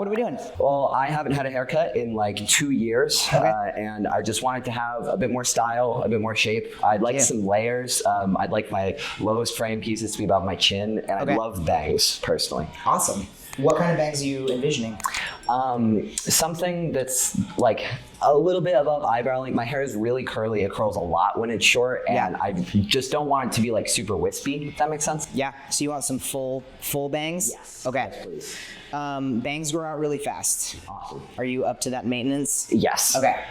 What are we doing? Well, I haven't had a haircut in like 2 years, and I just wanted to have a bit more style, a bit more shape. I'd like some layers. I'd like my lowest frame pieces to be above my chin, and I love bangs personally. Awesome. What kind of bangs are you envisioning? Something that's like a little bit above eyebrow length. My hair is really curly. It curls a lot when it's short, and I just don't want it to be like super wispy, if that makes sense. Yeah, so you want some full bangs? Yes. Okay. Yes, please. Bangs grow out really fast. Awesome. Are you up to that maintenance? Yes. Okay.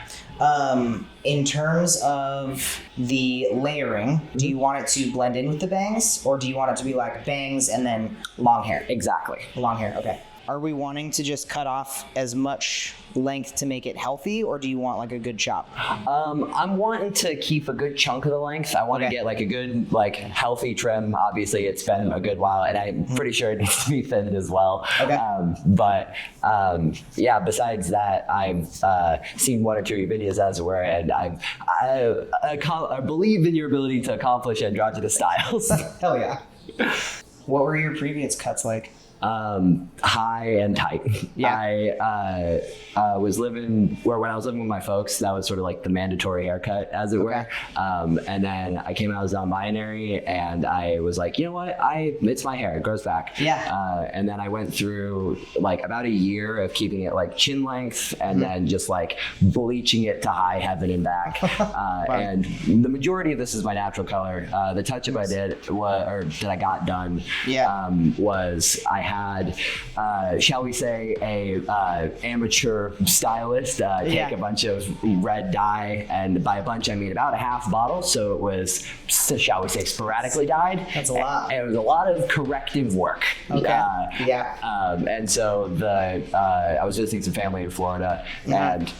In terms of the layering, do you want it to blend in with the bangs, or do you want it to be like bangs and then long hair? Exactly. Long hair, okay. Are we wanting to just cut off as much length to make it healthy, or do you want like a good chop? I'm wanting to keep a good chunk of the length. I want to get like a good, like healthy trim. Obviously, it's been a good while, and I'm pretty sure it needs to be thinned as well. Okay. Yeah. Besides that, I've seen one or two of your videos, as it were, and I believe in your ability to accomplish androgynous styles. Hell yeah. What were your previous cuts like? High and tight. Yeah. I was living when I was living with my folks, that was sort of like the mandatory haircut, as it were. And then I came out as non-binary, and I was like, you know what? It's my hair. It grows back. Yeah. And then I went through like about a year of keeping it like chin length, and then just like bleaching it to high heaven and back. And the majority of this is my natural color. The touch-up I did that I got done was I had, shall we say, a amateur stylist take a bunch of red dye, and by a bunch I mean about a half bottle, so it was, shall we say, sporadically dyed. That's a lot. And it was a lot of corrective work. And so I was visiting some family in Florida, and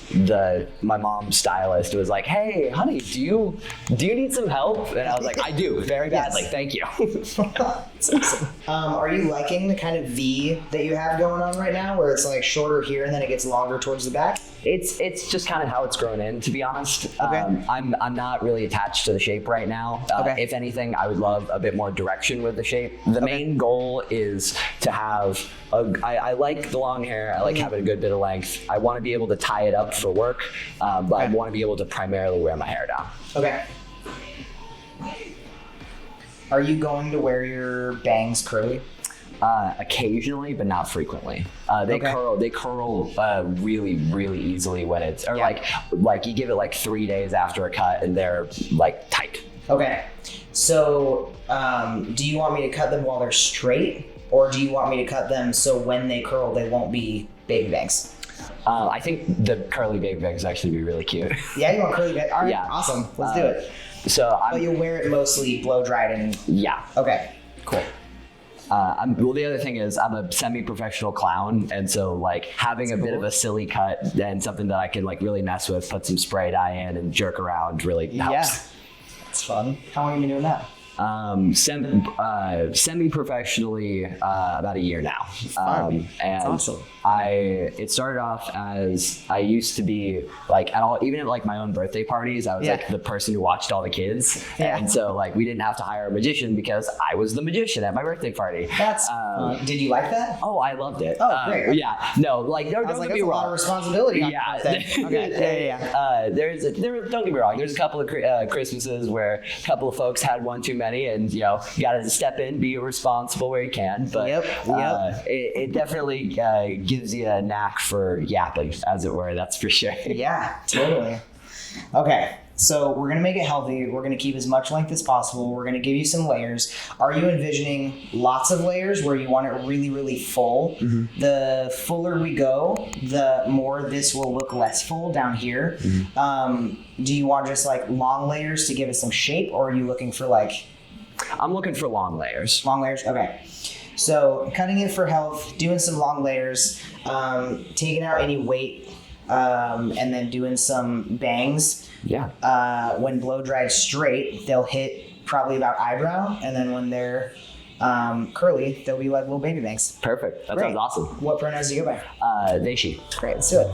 my mom's stylist was like, "Hey, honey, do you need some help?" And I was like, "I do, very badly. Thank you." That's awesome. Are you liking the kind of V that you have going on right now, where it's like shorter here and then it gets longer towards the back? It's just kind of how it's grown in, to be honest. I'm not really attached to the shape right now. If anything, I would love a bit more direction with the shape. The main goal is to have I like the long hair. I like having a good bit of length. I want to be able to tie it up for work, but I want to be able to primarily wear my hair down. Okay. Are you going to wear your bangs curly? Occasionally, but not frequently. They curl really, really easily when it's, or like you give it like 3 days after a cut and they're like tight. Okay. So, do you want me to cut them while they're straight, or do you want me to cut them so when they curl, they won't be baby bangs? I think the curly baby bangs actually be really cute. Yeah, you want curly bangs? All right, awesome. Let's do it. But you'll wear it mostly blow dried and... Yeah. Okay, cool. Well, the other thing is I'm a semi-professional clown, and so like having a bit of a silly cut and something that I can like really mess with, put some spray dye in and jerk around really helps. Yeah, it's fun. How long have you been doing that? Semi-professionally, about a year now. And that's awesome. It started off as I used to be like even at like my own birthday parties, I was like the person who watched all the kids. And so like we didn't have to hire a magician because I was the magician at my birthday party. That's did you like that? Oh, I loved it. Oh, great. Yeah. No, like don't get me wrong. A lot of responsibility on yeah. Okay. Don't get me wrong. There's a couple of Christmases where a couple of folks had one too many, and you got to step in, be responsible where you can. But it definitely gives you a knack for yapping, as it were. That's for sure. Yeah, totally. Okay, so we're gonna make it healthy. We're gonna keep as much length as possible. We're gonna give you some layers. Are you envisioning lots of layers where you want it really, really full? Mm-hmm. The fuller we go, the more this will look less full down here. Mm-hmm. Do you want just like long layers to give it some shape, or are you looking for like... I'm looking for long layers. Long layers? Okay. So cutting it for health, doing some long layers, taking out any weight, and then doing some bangs. Yeah. When blow dried straight, they'll hit probably about eyebrow, and then when they're curly, they'll be like little baby bangs. Perfect. That sounds awesome. What pronouns do you go by? They, she. Great, let's do it.